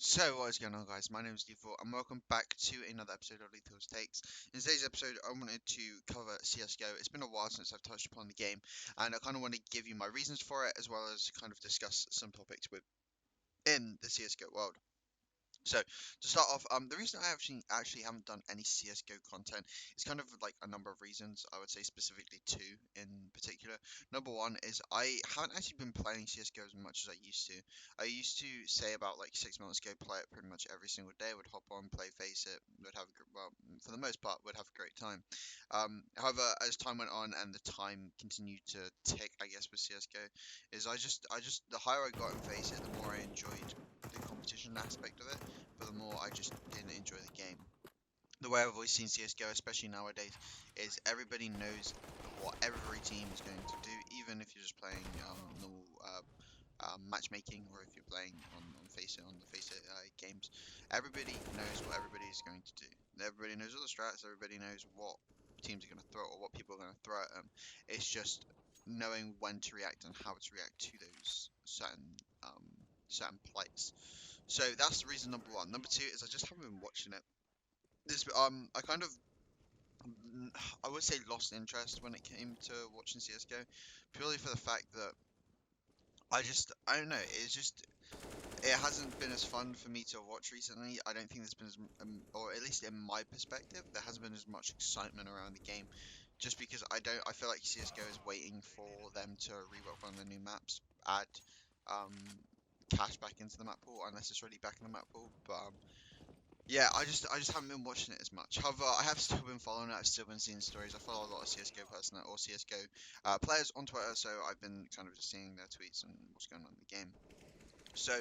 So what is going on, guys? My name is Lethal and welcome back to another episode of Lethal's Takes. In today's episode I wanted to cover CSGO. It's been a while since I've touched upon the game and I kind of want to give you my reasons for it, as well as kind of discuss some topics within the CSGO world. So to start off, the reason I actually haven't done any CS:GO content is kind of like a number of reasons. I would say specifically two in particular. Number one is I haven't actually been playing CS:GO as much as I used to. I used to say about like 6 months ago, play it pretty much every single day. Would hop on, play Face It, would have well, for the most part, would have a great time. However, as time went on and the time continued to tick, I guess with CS:GO, is I just the higher I got in Face It, the more I enjoyed the competition aspect of it, but the more I just didn't enjoy the game. The way I've always seen CSGO, especially nowadays, is everybody knows what every team is going to do, even if you're just playing normal matchmaking, or if you're playing on the Face It games. Everybody knows what everybody is going to do. Everybody knows all the strats. Everybody knows what teams are going to throw or what people are going to throw at them. It's just knowing when to react and how to react to those um, certain plays. So that's the reason number one. Number two is I just haven't been watching it. This I kind of I would say lost interest when it came to watching CS:GO, purely for the fact that I don't know, it hasn't been as fun for me to watch recently. I don't think there's been or at least in my perspective, there hasn't been as much excitement around the game, just because I feel like CS:GO is waiting for them to rework one of the new maps, add um cash back into the map pool, unnecessarily back in the map pool, but yeah, I just haven't been watching it as much. However, I have still been following it. I've still been seeing stories. I follow a lot of CS:GO person or CS:GO players on Twitter, so I've been kind of just seeing their tweets and what's going on in the game. So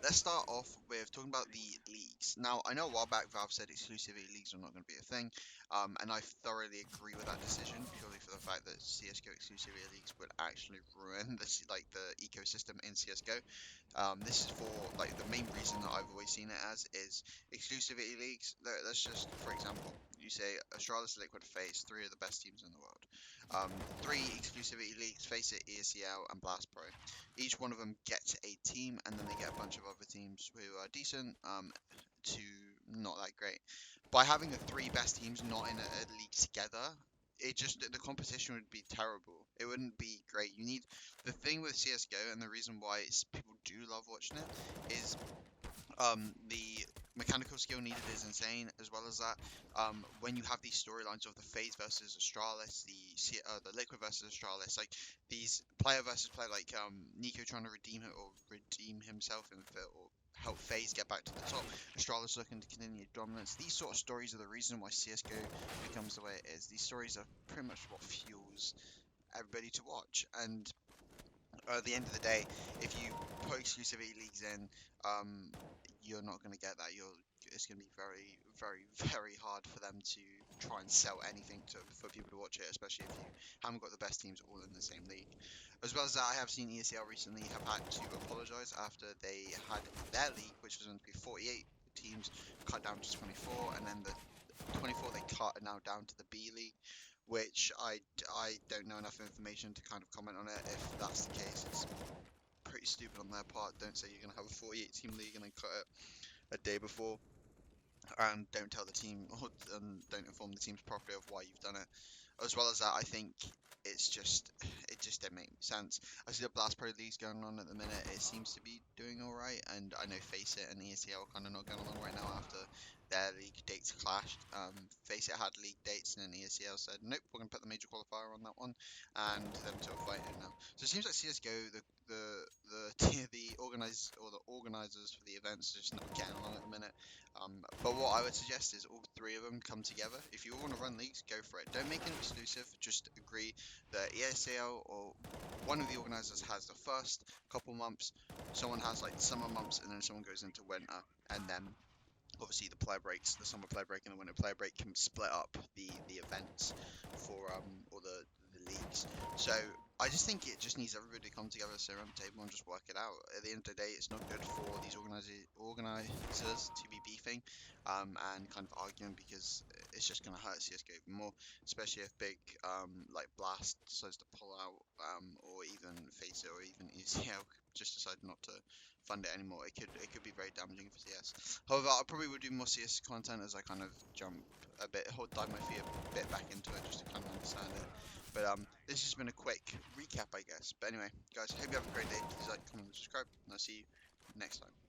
let's start off with talking about the leagues. Now, I know a while back Valve said exclusivity leagues are not going to be a thing, and I thoroughly agree with that decision, purely for the fact that CS:GO exclusivity leagues would actually ruin the ecosystem in CS:GO. This is for like the main reason that I've always seen it as is exclusivity leagues. Let's just, for example, you say Astralis, Liquid, FaZe, three of the best teams in the world. Three exclusivity leagues: Face It, ESEL, and Blast Pro. Each one of them gets a team, and then they get a bunch of other teams who are decent to not that great. By having the three best teams not in a league together, it just the competition would be terrible. It wouldn't be great. You need the thing with CS:GO, and the reason why people do love watching it is the mechanical skill needed is insane. As well as that, when you have these storylines of the FaZe versus Astralis, the Liquid versus Astralis, like these player versus player, like Nico trying to redeem himself or help FaZe get back to the top. Astralis looking to continue dominance. These sort of stories are the reason why CS:GO becomes the way it is. These stories are pretty much what fuels everybody to watch. And at the end of the day, if you put exclusivity leagues in, you're not going to get that. It's going to be very, very, very hard for them to try and sell anything for people to watch it, especially if you haven't got the best teams all in the same league. As well as that, I have seen ESL recently have had to apologise after they had their league, which was going to be 48 teams, cut down to 24, and then the 24 they cut are now down to the B League, which I don't know enough information to kind of comment on it. If that's the case, it's pretty stupid on their part. Don't say you're going to have a 48 team league and then cut it a day before, and don't tell the team or don't inform the teams properly of why you've done it. As well as that, I think it just didn't make sense. I see the Blast Pro leagues going on at the minute. It seems to be doing all right, and I know Face It and ESL kind of not going along right now after their league dates clashed. Face It had league dates, and then ESL said nope, we're gonna put the major qualifier on that one, and them two are fighting now. So it seems like CS:GO, the organizers for the events are just not getting along at the minute. But what I would suggest is all three of them come together. If you all want to run leagues, go for it. Don't make it exclusive. Just agree that ESL or one of the organizers has the first couple months, someone has like the summer months, and then someone goes into winter, and then obviously the summer play break and the winter play break can split up the events for all the leagues. So I just think it just needs everybody to come together, sit around the table, and just work it out. At the end of the day, it's not good for these organizers to be beefing and kind of arguing, because it's just going to hurt CS:GO even more, especially if big like Blast decides to pull out, or even Face It or even ECL just decided not to fund it anymore. It could be very damaging for CS. However, I probably will do more CS content as I kind of jump a bit, dive my feet a bit back into it just to kind of understand it. But this has been a quick recap, I guess. But anyway, guys, hope you have a great day. Please like, comment, and subscribe, and I'll see you next time.